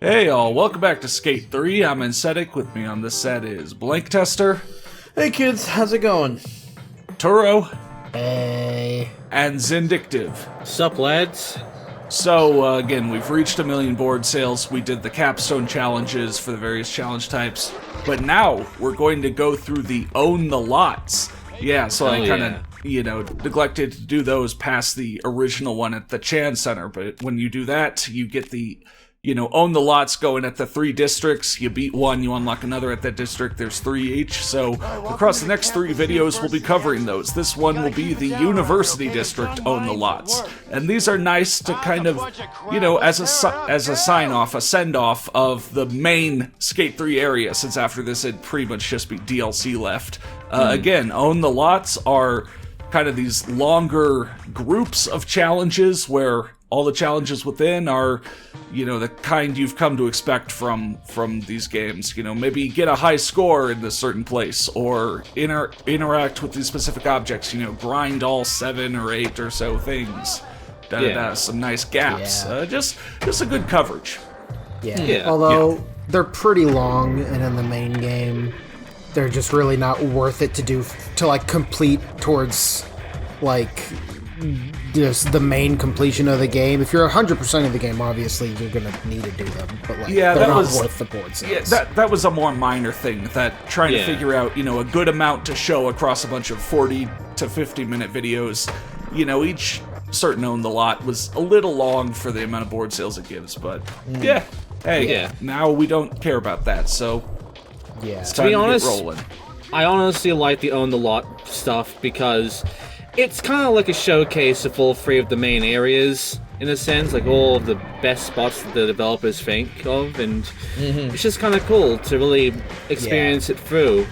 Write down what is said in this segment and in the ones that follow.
Hey all, welcome back to Skate 3. I'm Insetic. With me on the set is Blank Tester, Hey kids, how's it going? Turo, Hey. and Zindictive. Sup, lads? So, again, we've reached 1 million board sales. We did the capstone challenges for the various challenge types. But now, we're going to go through the Own the Lots. Yeah, so I kind of, neglected to do those past the original one at the Chan Center. But when you do that, you get the... Own the Lots going at the 3 districts. You beat one, you unlock another at that district. There's 3 each. So across the next 3 videos, we'll be covering those. This one will be the University District Own the Lots. And these are nice to kind of, as a sign-off, a send-off of the main Skate 3 area, since after this it'd pretty much just be DLC left. Again, Own the Lots are kind of these longer groups of challenges where all the challenges within are, the kind you've come to expect from these games. Maybe get a high score in this certain place, or interact with these specific objects, grind all 7 or 8 or so things. Some nice gaps. Yeah. Just a good coverage. Yeah. Although they're pretty long, and in the main game, they're just really not worth it to complete towards, just the main completion of the game. If you're 100% of the game, obviously you're gonna need to do them, but they're not worth the board sales. Yeah, that was a more minor thing, that trying to figure out, a good amount to show across a bunch of 40 to 50 minute videos. Each certain Own the Lot was a little long for the amount of board sales it gives, but now we don't care about that, so it's time to be honest, get rolling. I honestly like the Own the Lot stuff because it's kind of like a showcase of all 3 of the main areas, in a sense, like all of the best spots that the developers think of, and it's just kind of cool to really experience it through.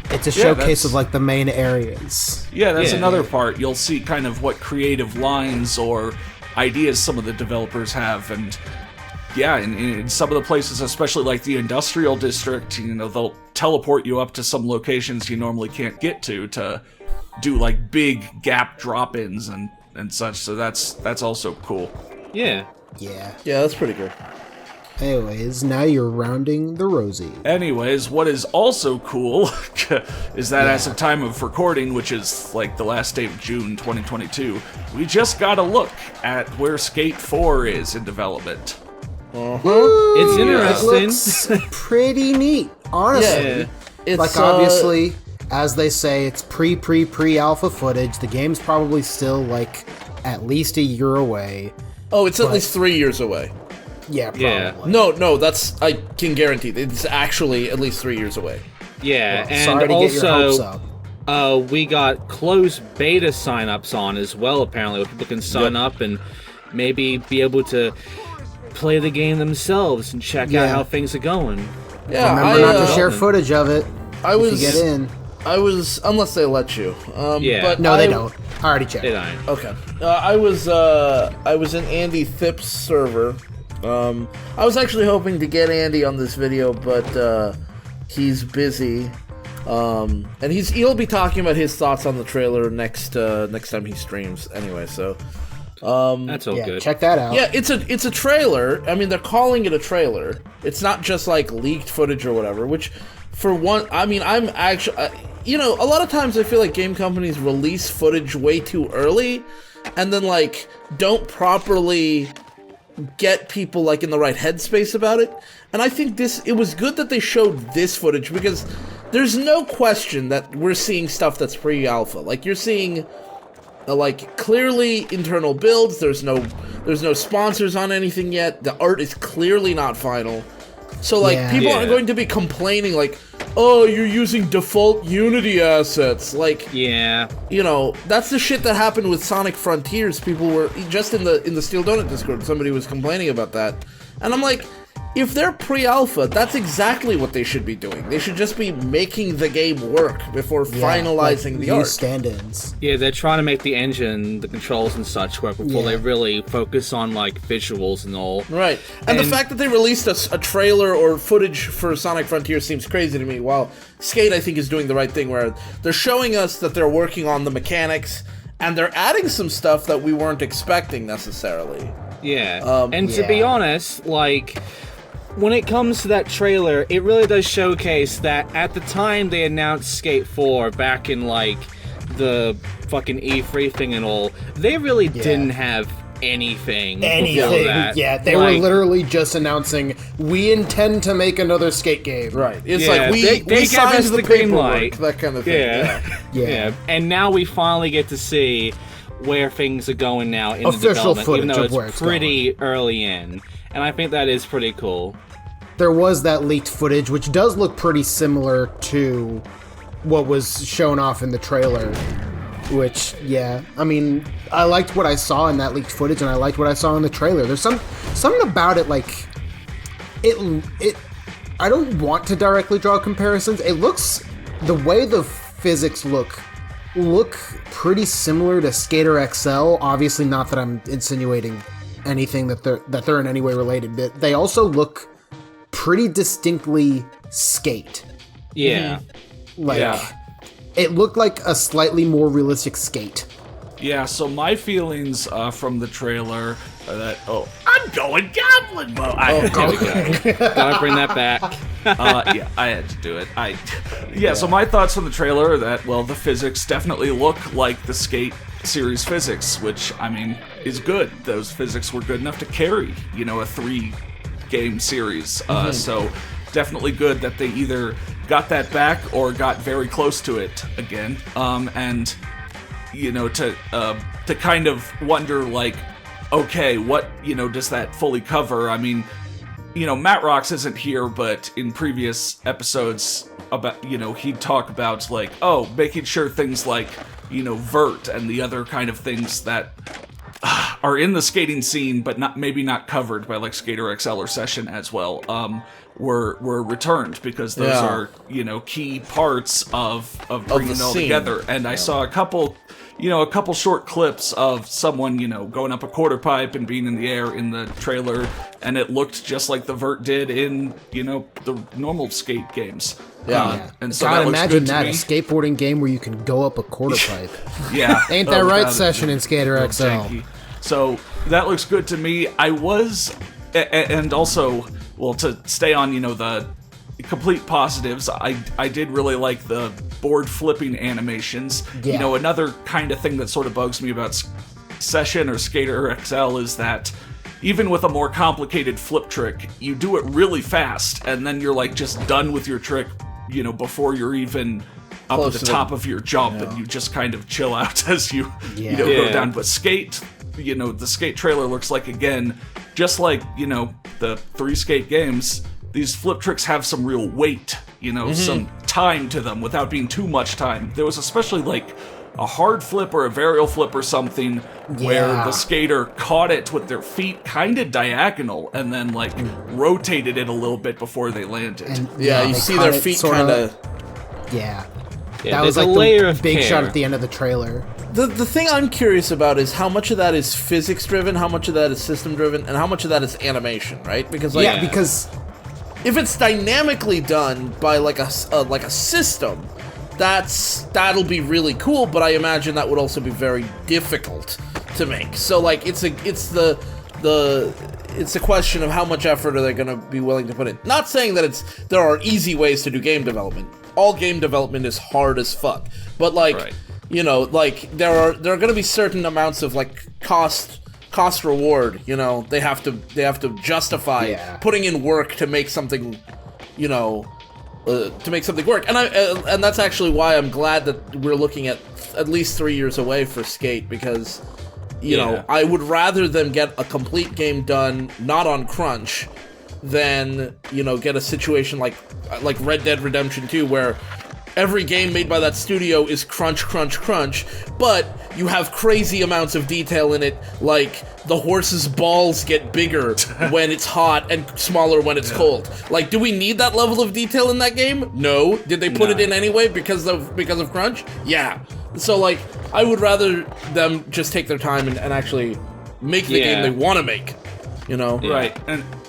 It's a showcase of the main areas. Yeah, that's another part. You'll see kind of what creative lines or ideas some of the developers have, and in some of the places, especially like the industrial district, they'll teleport you up to some locations you normally can't get to do big gap drop-ins and such, so that's also cool. Yeah, that's pretty good. Anyways, now you're rounding the rosy. Anyways, what is also cool is that as of time of recording, which is the last day of June 2022, we just got a look at where Skate 4 is in development. it's interesting. It looks pretty neat, honestly. It's obviously, as they say, it's pre-alpha footage. The game's probably still at least a year away. Oh, it's at least 3 years away. Yeah, probably. No, that's, I can guarantee it's actually at least 3 years away. Yeah, Well, and sorry to get your hopes also, up. we got closed beta sign-ups on as well, apparently, where people can sign up and maybe be able to play the game themselves and check out how things are going. Yeah, Remember not to share footage of it if you get in. Unless they let you. But No, they don't. I already checked. They don't. Okay. I was in Andy Thipp's server. I was actually hoping to get Andy on this video, but he's busy. And he'll be talking about his thoughts on the trailer next time he streams. Anyway, so That's all good. Check that out. yeah, it's a trailer. I mean, they're calling it a trailer. It's not just leaked footage or whatever. Which, for one, I mean, I'm actually, a lot of times I feel like game companies release footage way too early, and then don't properly get people in the right headspace about it. And I think it was good that they showed this footage, because there's no question that we're seeing stuff that's pre-alpha. You're seeing clearly internal builds. There's no sponsors on anything yet. The art is clearly not final. So people aren't going to be complaining oh, you're using default Unity assets. That's the shit that happened with Sonic Frontiers. People were just in the Steel Donut Discord, somebody was complaining about that. And I'm like, if they're pre-alpha, that's exactly what they should be doing. They should just be making the game work before finalizing the art. Stand-ins. Yeah, they're trying to make the engine, the controls and such work before they really focus on visuals and all. Right. And the fact that they released a trailer or footage for Sonic Frontiers seems crazy to me, while Skate, I think, is doing the right thing, where they're showing us that they're working on the mechanics, and they're adding some stuff that we weren't expecting necessarily. Yeah. And to be honest, when it comes to that trailer, it really does showcase that at the time they announced Skate 4 back in, like, the fucking E3 thing and all, they really didn't have anything before that. Yeah, they were literally just announcing, we intend to make another Skate game. Right. It's Yeah, like, they we gave us signed the the green paperwork, light. that kind of thing. Yeah. And now we finally get to see where things are going now in Official the development, even footage though of where it's it's pretty early in. And I think that is pretty cool. There was that leaked footage, which does look pretty similar to what was shown off in the trailer. Which, yeah, I mean, I liked what I saw in that leaked footage, and I liked what I saw in the trailer. There's something about it, like, it. I don't want to directly draw comparisons. It looks, the way the physics look pretty similar to Skater XL. Obviously, not that I'm insinuating anything that they're in any way related, but they also look pretty distinctly Skate. Yeah. Like, it looked like a slightly more realistic Skate. Yeah, so my feelings from the trailer are that, I'm going goblin mode. Gotta bring that back. Yeah, I had to do it. So my thoughts from the trailer are that, well, the physics definitely look like the Skate series physics, which, I mean, is good. Those physics were good enough to carry, a 3-game series. So definitely good that they either got that back or got very close to it again. And to kind of wonder, like, okay, what does that fully cover? I mean, Matt Rocks isn't here, but in previous episodes about he'd talk about, like, making sure things like vert and the other kind of things that are in the skating scene but maybe not covered by, like, Skater XL or Session as well, were returned, because those are key parts of bringing it all together. And I saw a couple short clips of someone going up a quarter pipe and being in the air in the trailer, and it looked just like the vert did in the normal skate games. And so God, that imagine looks good that, to a me. skateboarding game where you can go up a quarter pipe. Yeah, Ain't that right, without Session in Skater XL? janky. So that looks good to me. I was, and also, well, to stay on, the complete positives, I did really like the board flipping animations. Yeah. Another kind of thing that sort of bugs me about Session or Skater XL is that even with a more complicated flip trick, you do it really fast, and then you're, like, just done with your trick, before you're even up Close at the to top of your jump, and you just kind of chill out as you go down. But Skate, the Skate trailer looks like, again, just like, the 3 Skate games, these flip tricks have some real weight, some time to them without being too much time. There was especially, like, a hard flip or a varial flip or something where the skater caught it with their feet kind of diagonal and then, like, rotated it a little bit before they landed. And, You they see caught their it feet sorta- kind of... Yeah. Yeah, That was there's like a layer the of big care. shot at the end of the trailer. The thing I'm curious about is how much of that is physics driven, how much of that is system driven, and how much of that is animation, right? Because, like, Because if it's dynamically done by, like, a system, that'll be really cool, but I imagine that would also be very difficult to make. So, like, it's a question of how much effort are they going to be willing to put in. Not saying that there are easy ways to do game development. All game development is hard as fuck. But, like, like, there are going to be certain amounts of, like, cost reward, they have to justify putting in work to make something, to make something work. And that's actually why I'm glad that we're looking at least 3 years away for Skate, because I would rather them get a complete game done not on crunch than get a situation like Red Dead Redemption 2, where every game made by that studio is crunch, but you have crazy amounts of detail in it, like the horse's balls get bigger when it's hot and smaller when it's cold. Like, do we need that level of detail in that game? No. Did they put it in anyway because of crunch? Yeah. So, like, I would rather them just take their time and actually make the game they want to make, Right.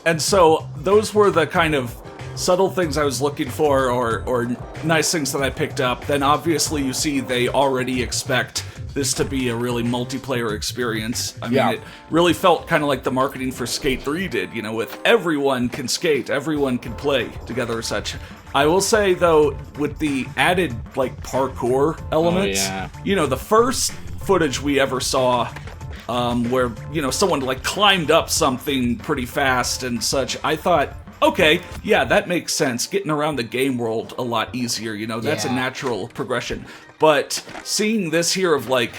And so those were the kind of subtle things I was looking for, or nice things that I picked up. Then obviously you see they already expect this to be a really multiplayer experience. I mean, Yeah. it really felt kind of like the marketing for Skate 3 did, you know, with everyone can skate, everyone can play together or such. I will say, though, with the added, like, parkour elements, you know, the first footage we ever saw where, you know, someone, like, climbed up something pretty fast and such, I thought, okay, yeah, that makes sense. Getting around the game world a lot easier, you know, that's a natural progression. But seeing this here of, like,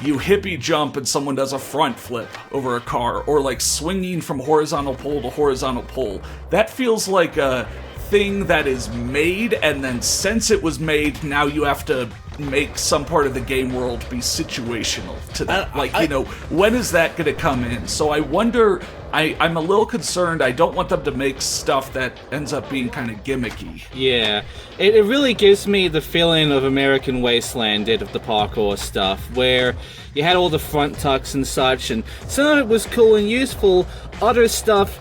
you hippie jump and someone does a front flip over a car, or, like, swinging from horizontal pole to horizontal pole, that feels like a thing that is made, and then since it was made, now you have to make some part of the game world be situational to that. You know, when is that going to come in? So I wonder, I'm a little concerned. I don't want them to make stuff that ends up being kind of gimmicky. Yeah, it really gives me the feeling of American Wasteland did of the parkour stuff, where you had all the front tucks and such, and some of it was cool and useful, other stuff,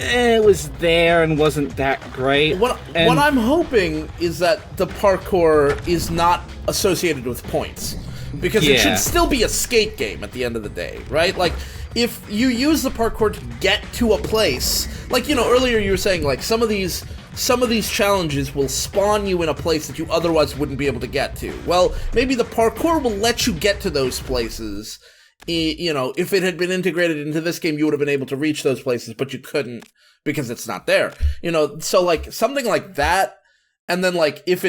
it was there and wasn't that great. What I'm hoping is that the parkour is not associated with points, because it should still be a skate game at the end of the day, right? Like, if you use the parkour to get to a place, like, you know, earlier you were saying, like, some of these challenges will spawn you in a place that you otherwise wouldn't be able to get to. Well, maybe the parkour will let you get to those places. You know, if it had been integrated into this game, you would have been able to reach those places, but you couldn't because it's not there. You know, so, like, something like that, and then, like, if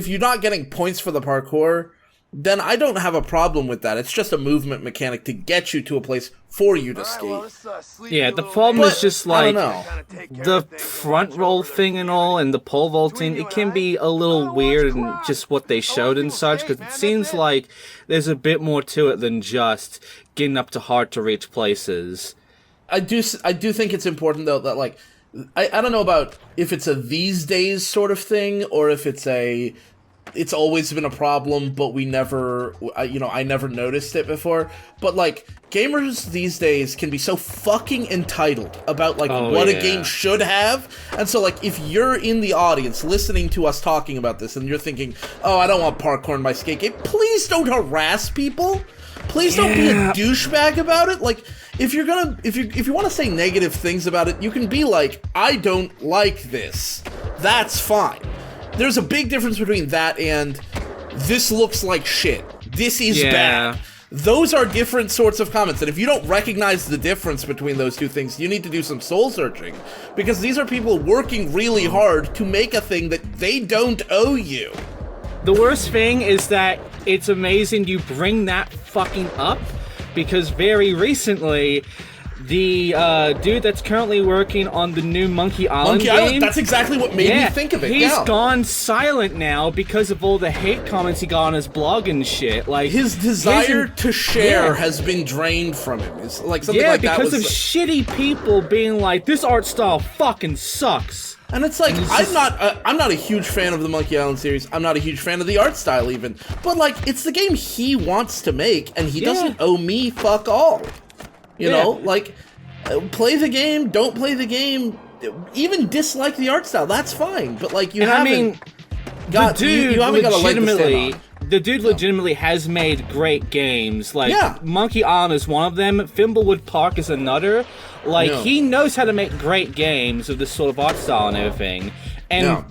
you're not getting points for the parkour, then I don't have a problem with that. It's just a movement mechanic to get you to a place for you to skate. Yeah, the problem is just, like, the front roll thing and all, and the pole vaulting, it can be a little weird and just what they showed and such, because it seems like there's a bit more to it than just getting up to hard-to-reach places. I do think it's important, though, that, like, I don't know about if it's a these days sort of thing, or if it's always been a problem, but we never, you know, I never noticed it before. But, like, gamers these days can be so fucking entitled about, like, what a game should have. And so, like, if you're in the audience listening to us talking about this and you're thinking, oh, I don't want parkour in my skate game, please don't harass people. Please don't be a douchebag about it. Like, if you want to say negative things about it, you can be like, I don't like this. That's fine. There's a big difference between that and this looks like shit. This is bad. Those are different sorts of comments, and if you don't recognize the difference between those two things, you need to do some soul searching, because these are people working really hard to make a thing that they don't owe you. The worst thing is that it's amazing you bring that fucking up, because very recently, the dude that's currently working on the new Monkey Island game, that's exactly what made me think of it. He's gone silent now because of all the hate comments he got on his blog and shit. Like, his desire to share has been drained from him. It's like something like that. Because of shitty people being like, this art style fucking sucks. And it's like, I'm not a huge fan of the Monkey Island series. I'm not a huge fan of the art style even. But, like, it's the game he wants to make, and he doesn't owe me fuck all. You know, like, play the game, don't play the game, even dislike the art style, that's fine. But, like, you haven't got a leg to stand on. The dude legitimately has made great games. Like, Monkey Island is one of them, Fimblewood Park is another. Like, he knows how to make great games with this sort of art style and everything. And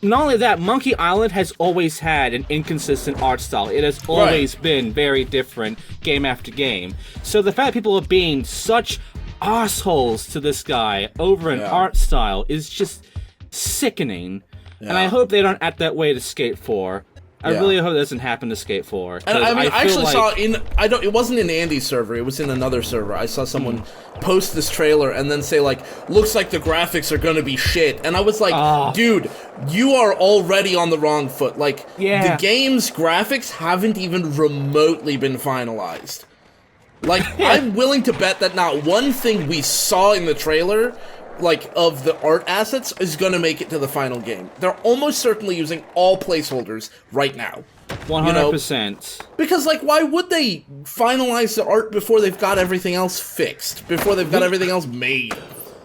not only that, Monkey Island has always had an inconsistent art style. It has always been very different game after game. So the fact that people are being such assholes to this guy over an art style is just sickening. And I hope they don't act that way to Skate 4. I really hope that doesn't happen to Skate 4. And I mean, I actually saw it wasn't in Andy's server, it was in another server. I saw someone post this trailer and then say, like, looks like the graphics are gonna be shit. And I was like, dude, you are already on the wrong foot. Like, the game's graphics haven't even remotely been finalized. Like, I'm willing to bet that not one thing we saw in the trailer, like, of the art assets is gonna make it to the final game. They're almost certainly using all placeholders right now. 100%. Because, like, why would they finalize the art before they've got everything else fixed? Before they've got everything else made?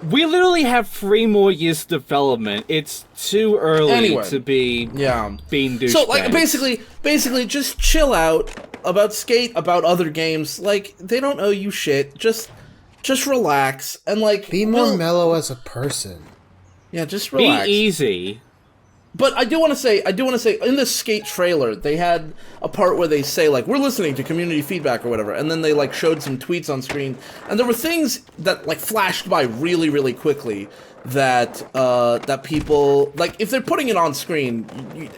We literally have 3 more years of development. It's too early to be being douchebags. So, like, basically, just chill out about Skate, about other games. Like, they don't owe you shit. Just relax and, like... Be more mellow as a person. Yeah, just relax. Be easy. But I do want to say, in the Skate trailer, they had a part where they say, like, we're listening to community feedback or whatever, and then they, like, showed some tweets on screen, and there were things that, like, flashed by really, really quickly that people, like, if they're putting it on screen,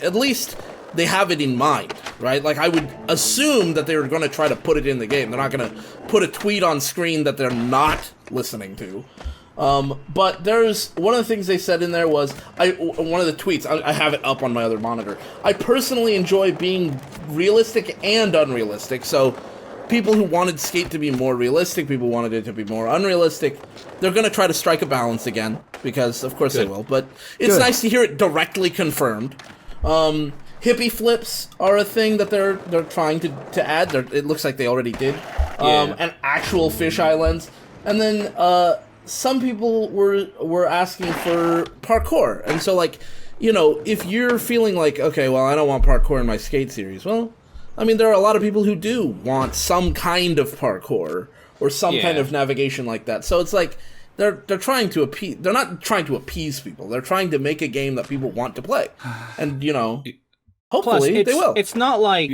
at least they have it in mind, right? Like, I would assume that they were going to try to put it in the game. They're not going to put a tweet on screen that they're not listening to. But there's one of the things they said in there was one of the tweets. I have it up on my other monitor. I personally enjoy being realistic and unrealistic. So people who wanted Skate to be more realistic, people wanted it to be more unrealistic. They're going to try to strike a balance again because, of course, they will. But it's nice to hear it directly confirmed. Hippie flips are a thing that they're trying to add. It looks like they already did. And actual fish islands, and then some people were asking for parkour, and so, like, you know, if you're feeling like, okay, well, I don't want parkour in my Skate series, well, I mean, there are a lot of people who do want some kind of parkour or some kind of navigation like that. So it's like they're trying to appease. They're not trying to appease people. They're trying to make a game that people want to play, and you know. Hopefully, they will. It's not like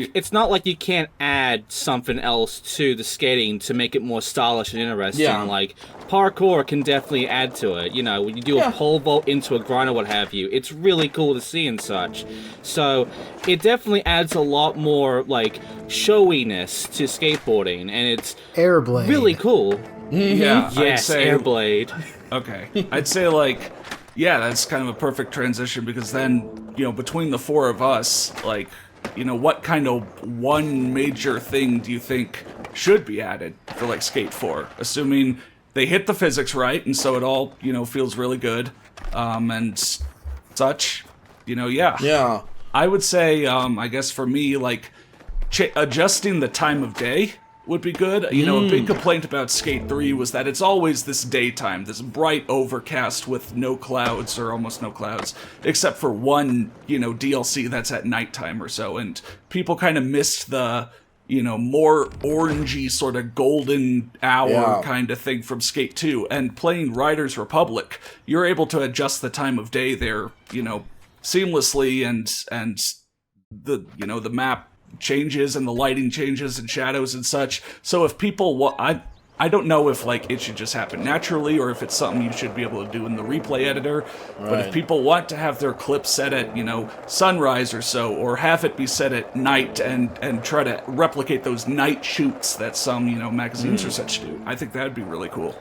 you can't add something else to the skating to make it more stylish and interesting. Yeah. Like, parkour can definitely add to it. You know, when you do a pole vault into a grind or what have you, it's really cool to see and such. So it definitely adds a lot more, like, showiness to skateboarding, and it's Airblade. really cool. Yeah, Yes, I'd say, Airblade. Okay, I'd say, like, yeah, that's kind of a perfect transition, because then, you know, between the 4 of us, like, you know, what kind of one major thing do you think should be added for, like, Skate 4? Assuming they hit the physics right, and so it all, you know, feels really good, and such, you know, yeah. I would say, I guess for me, like, adjusting the time of day would be good. You know, a big complaint about Skate 3 was that it's always this daytime, this bright overcast with no clouds, or almost no clouds, except for one, you know, DLC that's at nighttime or so, and people kind of missed the, you know, more orangey sort of golden hour kind of thing from Skate 2. And playing Riders Republic, you're able to adjust the time of day there, you know, seamlessly, and the, you know, the map changes and the lighting changes and shadows and such. So if people I don't know if, like, it should just happen naturally or if it's something you should be able to do in the replay editor. Right. But if people want to have their clips set at, you know, sunrise or so, or have it be set at night and try to replicate those night shoots that some, you know, magazines or such do, I think that'd be really cool.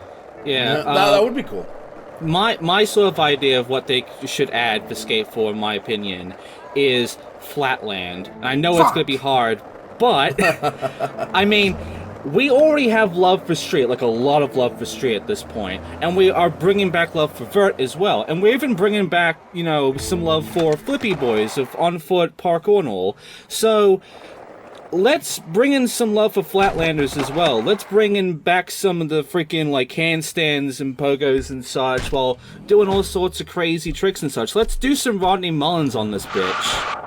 Yeah, that would be cool. My sort of idea of what they should add for Skate 4, in my opinion, is Flatland. And I know it's going to be hard, but I mean, we already have love for Street, like a lot of love for Street at this point, and we are bringing back love for Vert as well, and we're even bringing back, you know, some love for Flippy Boys of on-foot parkour and all. So let's bring in some love for Flatlanders as well. Let's bring in back some of the freaking, like, handstands and pogos and such while doing all sorts of crazy tricks and such. Let's do some Rodney Mullins on this bitch.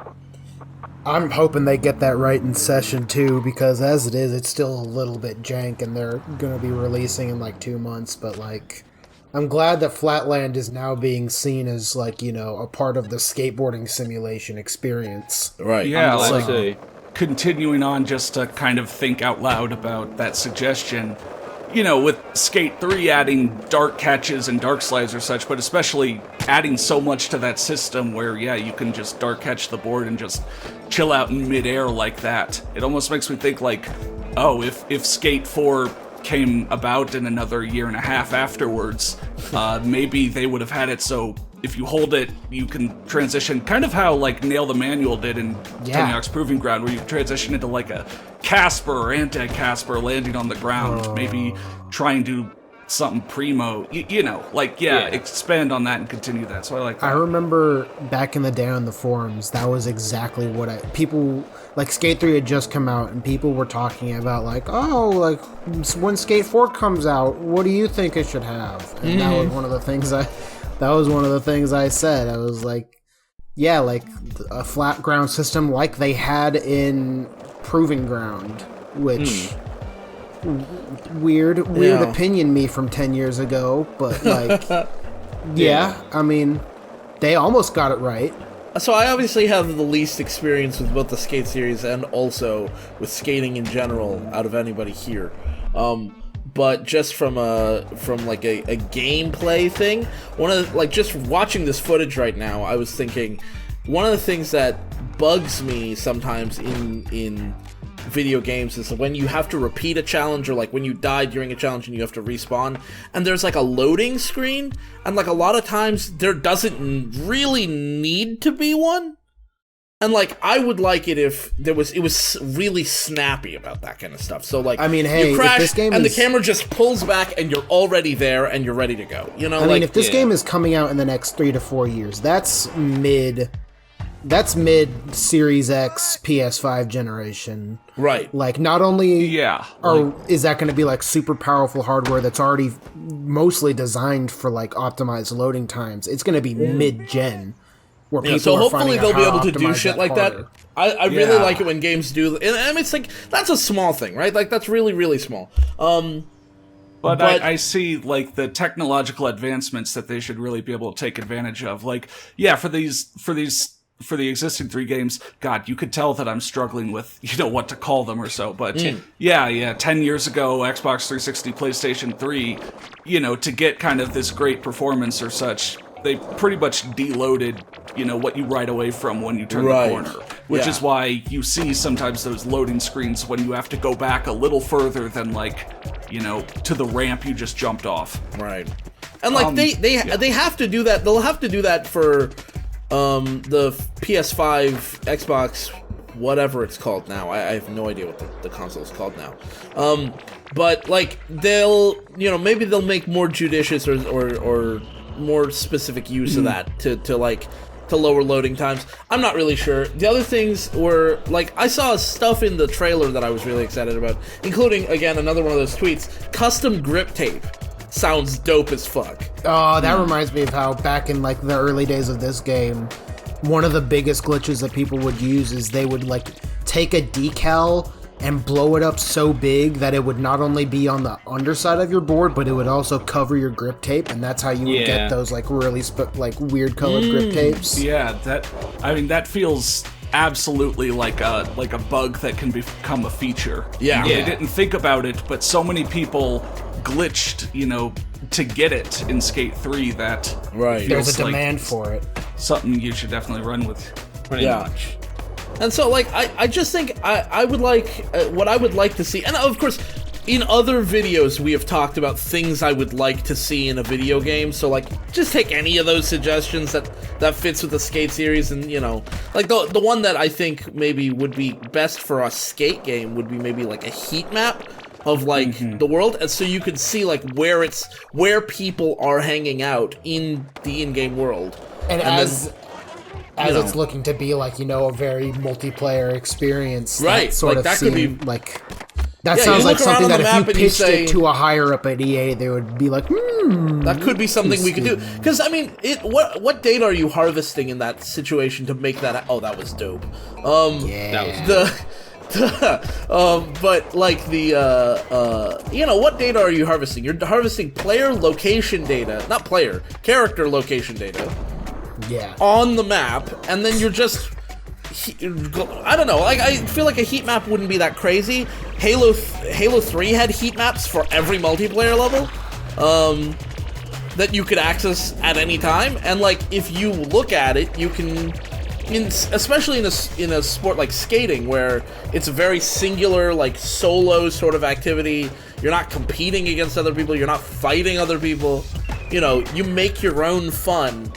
I'm hoping they get that right in session 2, because as it is, it's still a little bit jank, and they're gonna be releasing in like 2 months, but like, I'm glad that Flatland is now being seen as, like, you know, a part of the skateboarding simulation experience. Right. Yeah, like, continuing on just to kind of think out loud about that suggestion, you know, with Skate 3 adding dark catches and dark slides or such, but especially adding so much to that system where, yeah, you can just dark catch the board and just chill out in midair like that. It almost makes me think, like, oh, if Skate 4 came about in another year and a half afterwards, maybe they would have had it so if you hold it, you can transition, kind of how, like, Nail the Manual did in Tony Hawk's Proving Ground, where you can transition into, like, a Casper or anti-Casper landing on the ground, maybe trying to something primo. You know, like expand on that and continue that. So I like that. I remember back in the day on the forums, that was exactly what people like. Skate 3 had just come out, and people were talking about like, oh, like when Skate 4 comes out, what do you think it should have? And that was one of the things I said. I was like, yeah, like a flat ground system like they had in Proving Ground, which weird opinion me from 10 years ago, but like I mean, they almost got it right. So I obviously have the least experience with both the Skate series and also with skating in general out of anybody here. But just from like a gameplay thing, one of the, like just watching this footage right now, I was thinking one of the things that bugs me sometimes in video games is when you have to repeat a challenge, or like when you die during a challenge and you have to respawn, and there's like a loading screen, and like a lot of times there doesn't really need to be one. And like I would like it if it was really snappy about that kind of stuff. So like, I mean, hey, you crash, if this game and the camera just pulls back and you're already there and you're ready to go. You know, I mean, if this game is coming out in the next 3 to 4 years, that's mid Series X PS5 generation. Right. Like not only is that going to be like super powerful hardware that's already mostly designed for like optimized loading times, it's going to be mid-gen. So hopefully they'll be able to do shit like that. I really like it when games do, and it's like that's a small thing, right? Like that's really, really small. But I see like the technological advancements that they should really be able to take advantage of. Like, for the existing 3 games, God, you could tell that I'm struggling with, what to call them or so. But 10 years ago, Xbox 360, PlayStation 3, to get kind of this great performance or such, they pretty much deloaded, what you right away from when you turn the corner. Which is why you see sometimes those loading screens when you have to go back a little further than like, to the ramp you just jumped off. Right. And like they have to do that. They'll have to do that for the PS5, Xbox, whatever it's called now. I have no idea what the console is called now. But like they'll, maybe they'll make more judicious or more specific use of that to lower loading times. I'm not really sure. The other things were like I saw stuff in the trailer that I was really excited about, including again another one of those tweets. Custom grip tape sounds dope as fuck. Oh, that reminds me of how back in like the early days of this game, one of the biggest glitches that people would use is they would like take a decal and blow it up so big that it would not only be on the underside of your board, but it would also cover your grip tape, and that's how you would get those like really weird colored grip tapes. Yeah, that feels absolutely like a bug that can become a feature. They didn't think about it, but so many people glitched, to get it in Skate 3 that there's a demand for it. Something you should definitely run with. Pretty much. And so, like, I just think I would like, what I would like to see, and of course, in other videos we have talked about things I would like to see in a video game, so, like, just take any of those suggestions that fits with the Skate series, and, like, the one that I think maybe would be best for a Skate game would be maybe, like, a heat map of, like, the world, and so you could see, like, where people are hanging out in the in-game world. And as it's looking to be like, a very multiplayer experience. Right. That could be like that sounds like something that if you pitched it to a higher up at EA, they would be like, that could be something we could do. Because I mean, what data are you harvesting in that situation to make that? Oh, that was dope. That was but like what data are you harvesting? You're harvesting player location data, not character location data. On the map, and then you're just, I don't know, like, I feel like a heat map wouldn't be that crazy. Halo 3 had heat maps for every multiplayer level, that you could access at any time, and like, if you look at it, you can, especially in a sport like skating, where it's a very singular, like, solo sort of activity, you're not competing against other people, you're not fighting other people, you make your own fun.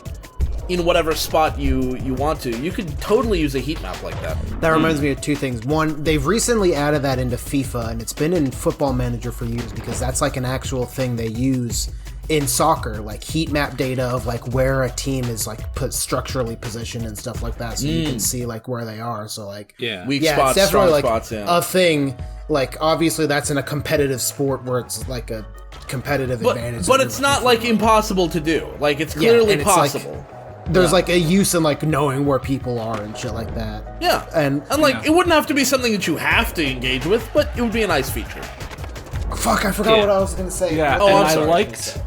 in whatever spot you want to. You could totally use a heat map like that. That reminds me of two things. One, they've recently added that into FIFA, and it's been in Football Manager for years because that's like an actual thing they use in soccer, like heat map data of like where a team is like put structurally positioned and stuff like that, so you can see like where they are. So like weak spots, it's definitely strong like spots, a thing. Like obviously that's in a competitive sport where it's like a competitive advantage. But it's not like impossible to do. Like it's clearly possible. There's like a use in like knowing where people are and shit like that. Yeah, and like it wouldn't have to be something that you have to engage with, but it would be a nice feature. Fuck, I forgot what I was gonna say. Yeah, oh, and I'm sorry. I liked.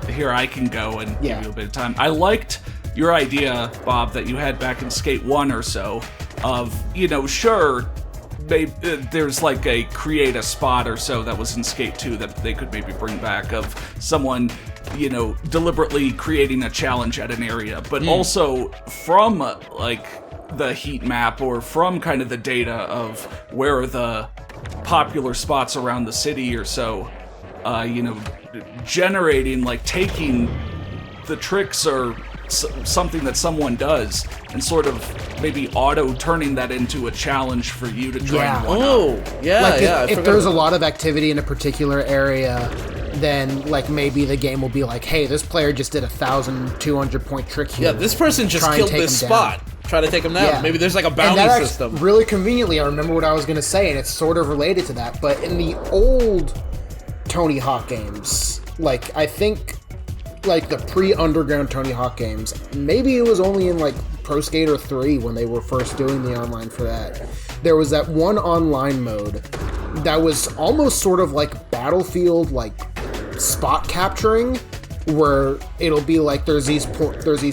Here I can go and give you a bit of time. I liked your idea, Bob, that you had back in Skate 1 or so, of, sure, maybe, there's like a create a spot or so that was in Skate 2 that they could maybe bring back of someone, deliberately creating a challenge at an area, but also from like the heat map or from kind of the data of where are the popular spots around the city or so, generating, like taking the tricks or something that someone does and sort of maybe auto turning that into a challenge for you to try and one up. Like if there's a lot of activity in a particular area, then like maybe the game will be like, hey, this player just did 1,200 point trick here. Yeah, this person just killed this spot. Try to take him down. Yeah. Maybe there's like a bounty system. Really conveniently, I remember what I was gonna say, and it's sort of related to that. But in the old Tony Hawk games, like I think like the pre-Underground Tony Hawk games, maybe it was only in like Pro Skater 3 when they were first doing the online for that. There was that one online mode that was almost sort of like Battlefield, like spot capturing, where it'll be like there's these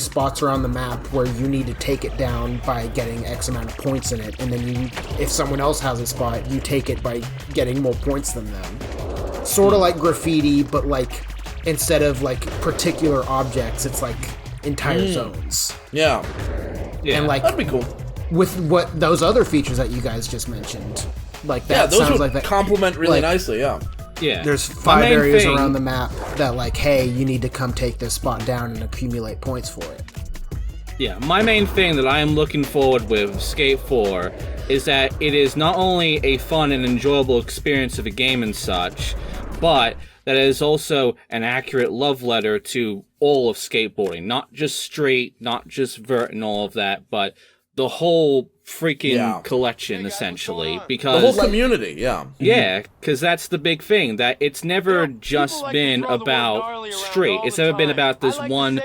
spots around the map where you need to take it down by getting X amount of points in it, and then if someone else has a spot, you take it by getting more points than them. Sort of like graffiti, but like instead of like particular objects, it's like entire zones. Yeah, and like that'd be cool with what those other features that you guys just mentioned. Like that those sounds would like that complement really nicely. Yeah. There's 5 areas around the map that like, hey, you need to come take this spot down and accumulate points for it. Yeah, my main thing that I am looking forward with Skate 4 is that it is not only a fun and enjoyable experience of a game and such, but that it is also an accurate love letter to all of skateboarding. Not just straight, not just vert and all of that, but the whole freaking collection, essentially. Because the whole community, Yeah, because that's the big thing, that it's never just been about street. It's never been about this one,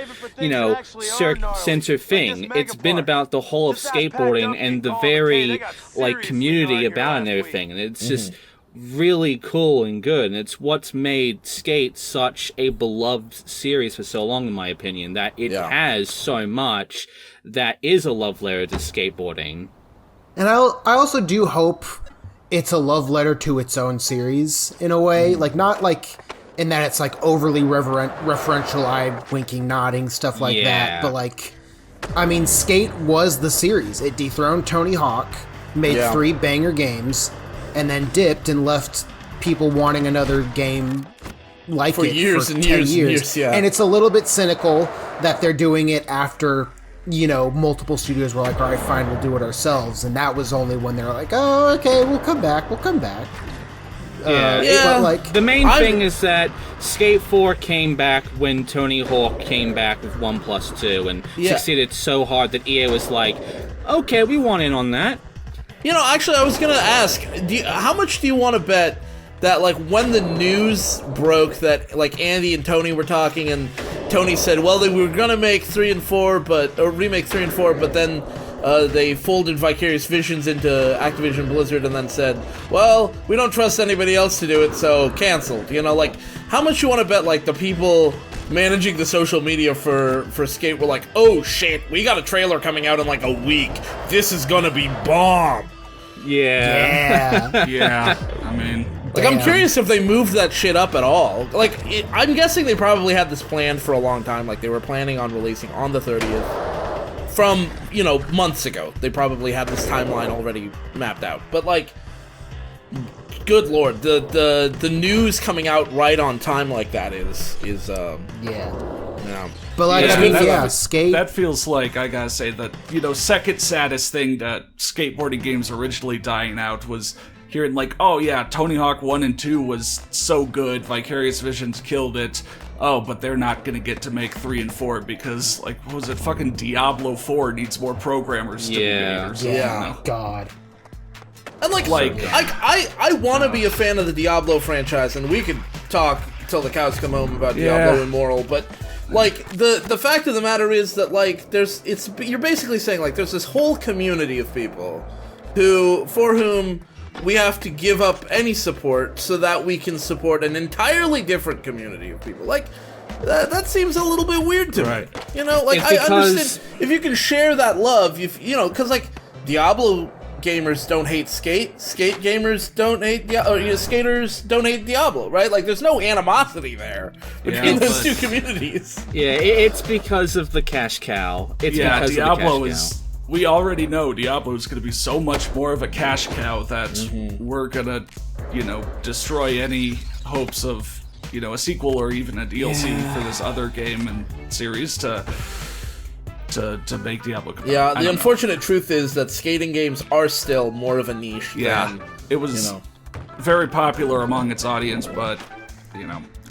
center thing. It's been about the whole of skateboarding and the very, like, community about it and everything. And it's just really cool and good. And it's what's made Skate such a beloved series for so long, in my opinion, that it has so much that is a love letter to skateboarding. And I also do hope it's a love letter to its own series, in a way. Like, not like in that it's like overly referential, eye winking, nodding, stuff like that. But like, I mean, Skate was the series. It dethroned Tony Hawk, made 3 banger games, and then dipped and left people wanting another game like for it years for and 10 years. And it's a little bit cynical that they're doing it after, multiple studios were like, all right, fine, we'll do it ourselves. And that was only when they were like, oh, okay, we'll come back. But like, the main thing is that Skate 4 came back when Tony Hawk came back with 1+2 and succeeded so hard that EA was like, okay, we want in on that. Actually, I was gonna ask, how much do you want to bet that, like, when the news broke that, like, Andy and Tony were talking, and Tony said, well, they were gonna make 3 and 4, remake 3 and 4, but then they folded Vicarious Visions into Activision Blizzard, and then said, well, we don't trust anybody else to do it, so canceled. Like, how much you want to bet, like, the people managing the social media for Skate were like, oh shit, we got a trailer coming out in like a week. This is gonna be bomb. Yeah. I mean, like, I'm curious if they moved that shit up at all. Like, I'm guessing they probably had this planned for a long time. Like, they were planning on releasing on the 30th from, months ago. They probably had this timeline already mapped out. But, like, good lord, the news coming out right on time like that is yeah. But like, Yeah, I mean, that- Skate. That feels like, I gotta say, that, second saddest thing that skateboarding games originally dying out was hearing like, oh yeah, Tony Hawk 1 and 2 was so good, Vicarious Visions killed it. Oh, but they're not gonna get to make 3 and 4 because, like, what was it, fucking Diablo 4 needs more programmers to be made or something. Yeah. God. And like I want to be a fan of the Diablo franchise, and we could talk till the cows come home about Diablo Immortal, but like the fact of the matter is that like you're basically saying like there's this whole community of people for whom we have to give up any support so that we can support an entirely different community of people. Like that seems a little bit weird to me. You know, like I understand if you can share that love, because like Diablo gamers don't hate skate gamers don't hate skaters don't hate Diablo, right? Like there's no animosity there between those two communities. Yeah, it's because of the cash cow. It's because Diablo of the cash is. We already know Diablo is going to be so much more of a cash cow that we're gonna, destroy any hopes of, a sequel or even a DLC for this other game and series to make Diablo come out. The unfortunate truth is that skating games are still more of a niche than, it was very popular among its audience, but,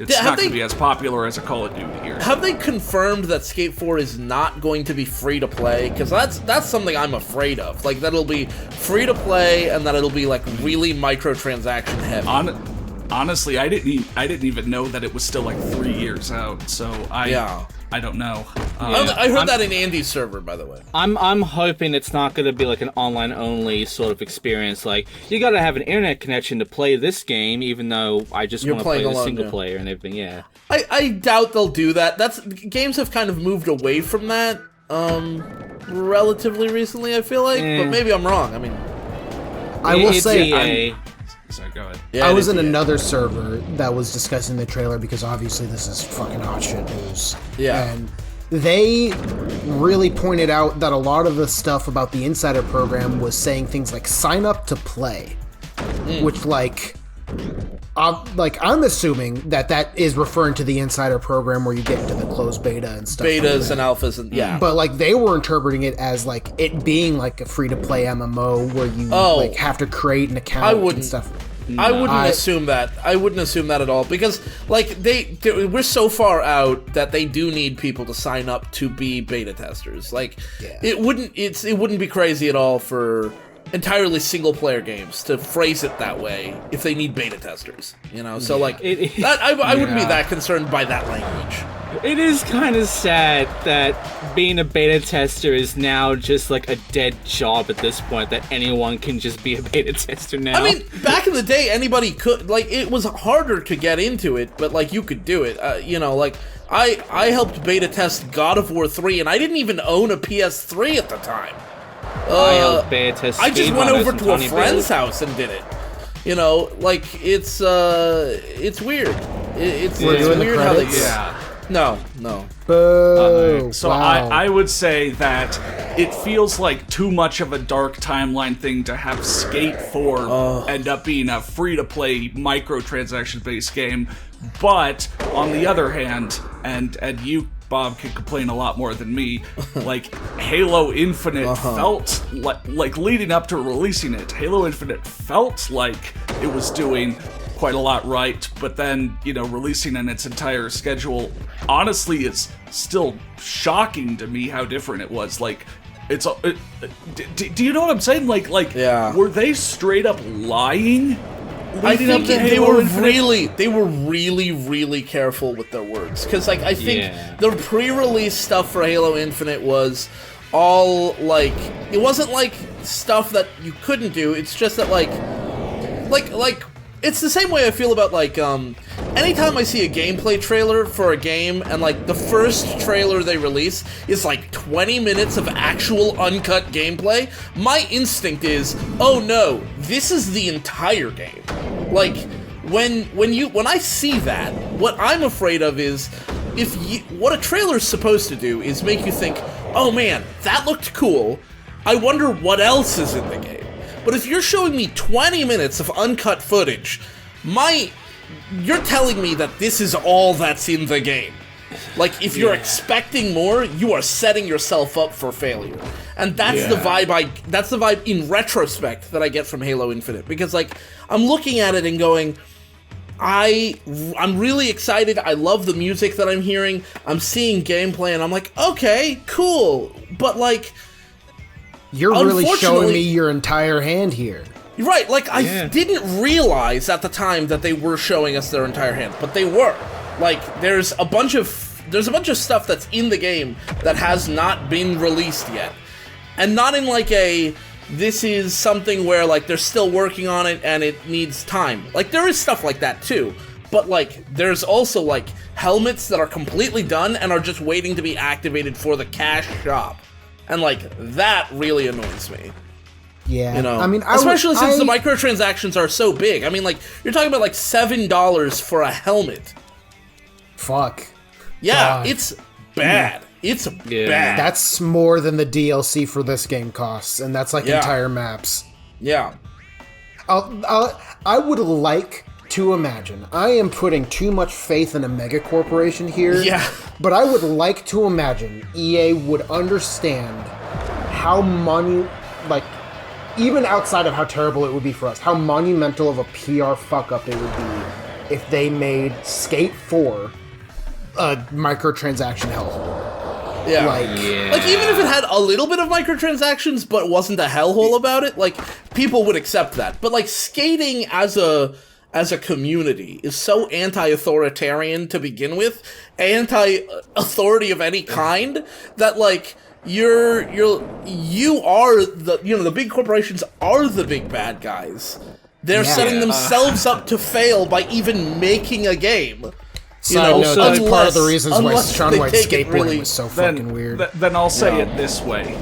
it's not going to be as popular as a Call of Duty here. Have they confirmed that Skate 4 is not going to be free to play? Because that's something I'm afraid of. Like, that it'll be free to play and that it'll be, like, really microtransaction heavy. Honestly, I didn't even know that it was still, like, 3 years out, so I don't know. I heard that in Andy's server, by the way. I'm hoping it's not going to be like an online-only sort of experience. Like, you got to have an internet connection to play this game, even though I just want to play the single player and everything. Yeah, I doubt they'll do that. Games have kind of moved away from that relatively recently, I feel like, but maybe I'm wrong. I mean, I will say. Sorry, go ahead. I was in another server that was discussing the trailer because obviously this is fucking hot shit news. Yeah. And they really pointed out that a lot of the stuff about the Insider program was saying things like sign up to play, which I'm assuming that is referring to the Insider program where you get into the closed beta and stuff. Betas and alphas and But like they were interpreting it as like it being like a free to play MMO where you like have to create an account and stuff. I wouldn't assume that. I wouldn't assume that at all because like we're so far out that they do need people to sign up to be beta testers. Like it wouldn't be crazy at all for entirely single player games to phrase it that way if they need beta testers, so like I wouldn't be that concerned by that language. It is kind of sad that being a beta tester is now just like a dead job at this point, that anyone can just be a beta tester now. I mean, back in the day, anybody could, like, it was harder to get into it, but, like, you could do it. Like, I helped beta test God of War 3, and I didn't even own a PS3 at the time. I helped beta test I just went over to a friend's house and did it. Like, it's weird. It's weird how they... Yeah. No. Boo. So wow. I would say that it feels like too much of a dark timeline thing to have Skate 4 end up being a free-to-play microtransaction-based game. But, on the other hand, and you, Bob, can complain a lot more than me, like, Halo Infinite felt like leading up to releasing it, Halo Infinite felt like it was doing quite a lot right, but then, releasing in its entire schedule, honestly, it's still shocking to me how different it was. Like, do you know what I'm saying? Like, were they straight up lying? I think they were really, really careful with their words. Because, like, I think the pre-release stuff for Halo Infinite was all, like, it wasn't, like, stuff that you couldn't do. It's just that, like, it's the same way I feel about, like, anytime I see a gameplay trailer for a game and, like, the first trailer they release is, like, 20 minutes of actual uncut gameplay, my instinct is, oh no, this is the entire game. Like, when I see that, what I'm afraid of is, what a trailer's supposed to do is make you think, oh man, that looked cool, I wonder what else is in the game. But if you're showing me 20 minutes of uncut footage, you're telling me that this is all that's in the game. Like, if you're expecting more, you are setting yourself up for failure. And that's the vibe in retrospect that I get from Halo Infinite. Because, like, I'm looking at it and going, I'm really excited. I love the music that I'm hearing. I'm seeing gameplay, and I'm like, okay, cool. But, like, you're really showing me your entire hand here. Right, like, I didn't realize at the time that they were showing us their entire hand, but they were. Like, there's a bunch of stuff that's in the game that has not been released yet. And not in, like, this is something where, like, they're still working on it and it needs time. Like, there is stuff like that, too. But, like, there's also, like, helmets that are completely done and are just waiting to be activated for the cash shop. And, like, that really annoys me. Yeah, you know, I mean, especially since the microtransactions are so big. I mean, like, you're talking about, like, $7 for a helmet. Fuck. Yeah, it's bad. It's bad. That's more than the DLC for this game costs, and that's like entire maps. Yeah. I would like to imagine. I am putting too much faith in a mega corporation here. Yeah. But I would like to imagine EA would understand how even outside of how terrible it would be for us, how monumental of a PR fuck-up it would be if they made Skate 4 a microtransaction hellhole. Yeah. Like, even if it had a little bit of microtransactions, but wasn't a hellhole about it, like, people would accept that. But, like, skating as a community is so anti-authoritarian to begin with, anti-authority of any kind, that, like, you are the big corporations are the big bad guys. They're setting themselves up to fail by even making a game. That's part of the reasons why Sean White's skateboarding was so fucking weird. Then I'll say it this way.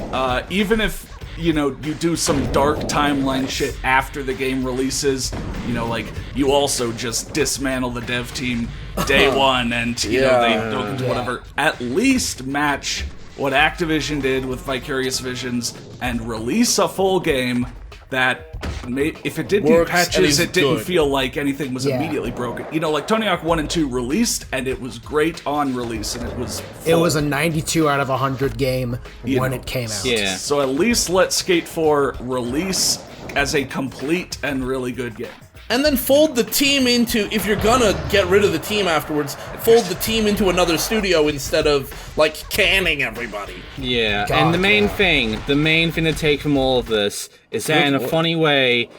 Even if, you do some dark timeline shit after the game releases, like, you also just dismantle the dev team day one and, they don't do whatever. At least match what Activision did with Vicarious Visions and release a full game that, if it did do patches, it didn't feel like anything was immediately broken. Like Tony Hawk 1 and 2 released, and it was great on release, and it was full. It was a 92 out of 100 game when it came out. Yeah. So at least let Skate 4 release as a complete and really good game. And then fold the team into, if you're gonna get rid of the team afterwards, fold the team into another studio instead of, like, canning everybody. Yeah, and the main thing to take from all of this is that in a funny way,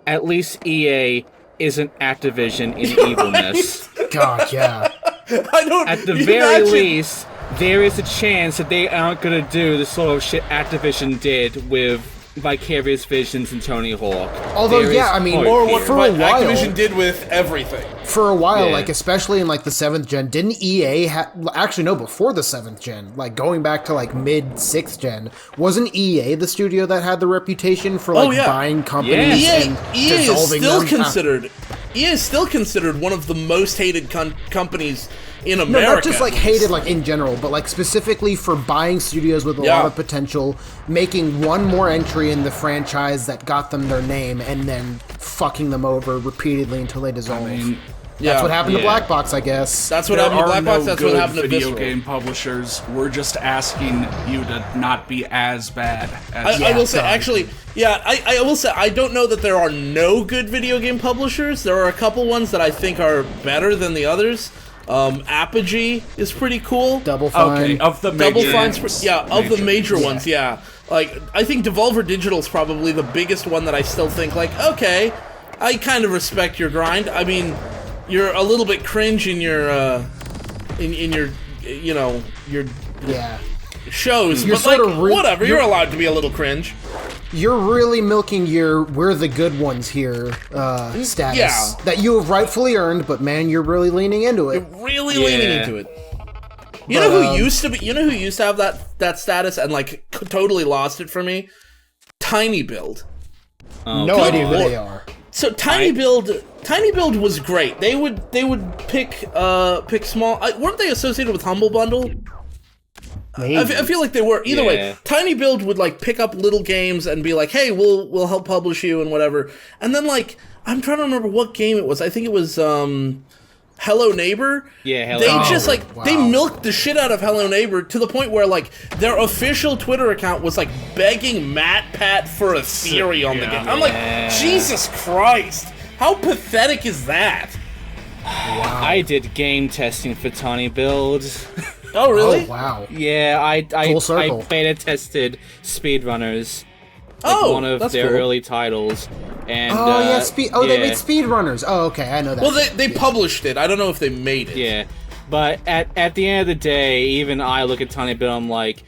at least EA isn't Activision in evilness. God, yeah. At the very least, there is a chance that they aren't gonna do the sort of shit Activision did with Vicarious Visions and Tony Hawk. Although, or what for a while, Activision did with everything. For a while, like, especially in, like, the 7th gen, didn't EA actually, no, before the 7th gen, like, going back to, like, mid-6th gen, wasn't EA the studio that had the reputation for, like, buying companies and dissolving them? EA is still considered one of the most hated companies in America. No, not just, like, hated, like, in general, but, like, specifically for buying studios with a lot of potential, making one more entry in the franchise that got them their name, and then fucking them over repeatedly until they dissolve. That's what happened to Black Box, I guess. That's what happened to Black Box, that's what happened to video Visceral. game publishers. We're just asking you to not be as bad as... I will say, actually, I will say, I don't know that there are no good video game publishers. There are a couple ones that I think are better than the others. Apogee is pretty cool. Double Fine. Okay, of the major ones. The major ones, Like, I think Devolver Digital's probably the biggest one that I still think, like, okay, I kind of respect your grind. I mean, you're a little bit cringe in your, your shows, You're but, sort like, of whatever, you're allowed to be a little cringe. You're really milking your "we're the good ones here" status that you have rightfully earned, but man, you're really leaning into it. You're really leaning into it. You know who used to be? You know who used to have that status and, like, totally lost it for me? Tiny Build. No idea who they are. So Tiny Build was great. They would pick small. Weren't they associated with Humble Bundle? Maybe. I feel like they were. Either Yeah. way, Tiny Build would like pick up little games and be like, "Hey, we'll help publish you and whatever." And then like I'm trying to remember what game it was. I think it was Hello Neighbor. Yeah, Hello They Neighbor. just like Wow. they milked the shit out of Hello Neighbor to the point where like their official Twitter account was like begging MatPat for a theory on the game. I'm like, Jesus Christ, how pathetic is that? I did game testing for Tiny Build. Oh really? Oh, wow. Yeah, I Full circle. beta tested Speedrunners. Oh, one of that's their cool. early titles. And Oh, yeah, they yeah, made speedrunners. Oh, okay, I know that. Well, they published it. I don't know if they made it. Yeah, but at the end of the day, even I look at Tiny Build, I'm like,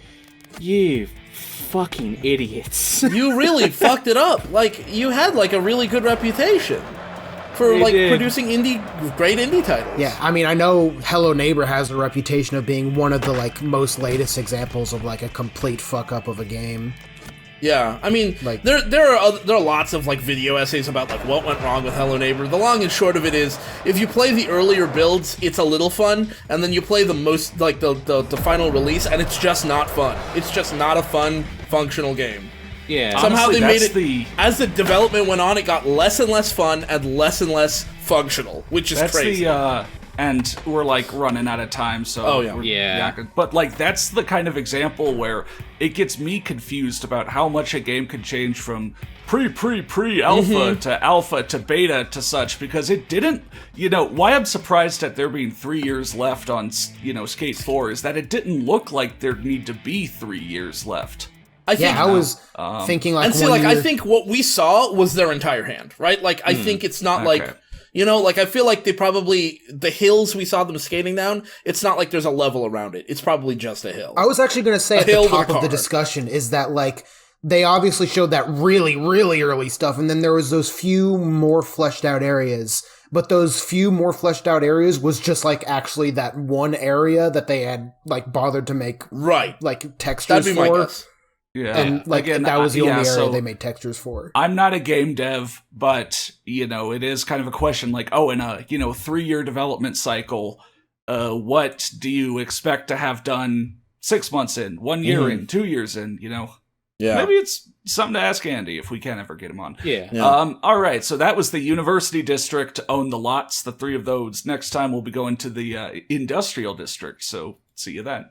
you fucking idiots. You really fucked it up. Like you had like a really good reputation for You like did. producing great indie titles. Yeah, I mean, I know Hello Neighbor has a reputation of being one of the like most latest examples of like a complete fuck up of a game. Yeah, I mean, Like- there are lots of like video essays about like what went wrong with Hello Neighbor. The long and short of it is, if you play the earlier builds, it's a little fun, and then you play the most like the final release, and it's just not fun. It's just not a fun, functional game. Yeah, Somehow Honestly, they made that's it. As the development went on, it got less and less fun and less functional, which is That's crazy. and we're like running out of time, so Oh, yeah. we're Yeah. yakking. But like that's the kind of example where it gets me confused about how much a game could change from pre-alpha to alpha to beta to such, because it didn't. Why I'm surprised at there being 3 years left on Skate 4 is that it didn't look like there'd need to be 3 years left. I think, Yeah, I was thinking like and see, one like I year- think what we saw was their entire hand, right? Like I think it's not okay. like like I feel like the hills we saw them skating down. It's not like there's a level around it. It's probably just a hill. I was actually going to say at hill the with a top of the car. discussion is that like they obviously showed that really, really early stuff, and then there was those few more fleshed out areas. But those few more fleshed out areas was just like actually that one area that they had like bothered to make Right. like textures That'd be my for, guess. Yeah, and like Again, that was the only area so they made textures for. I'm not a game dev, but it is kind of a question like, in a 3-year development cycle, what do you expect to have done 6 months in, 1 year in, 2 years in? Yeah. Maybe it's something to ask Andy if we can ever get him on. yeah. All right, so that was the University District, Own the Lots, the 3 of those. Next time we'll be going to the Industrial District, so see you then.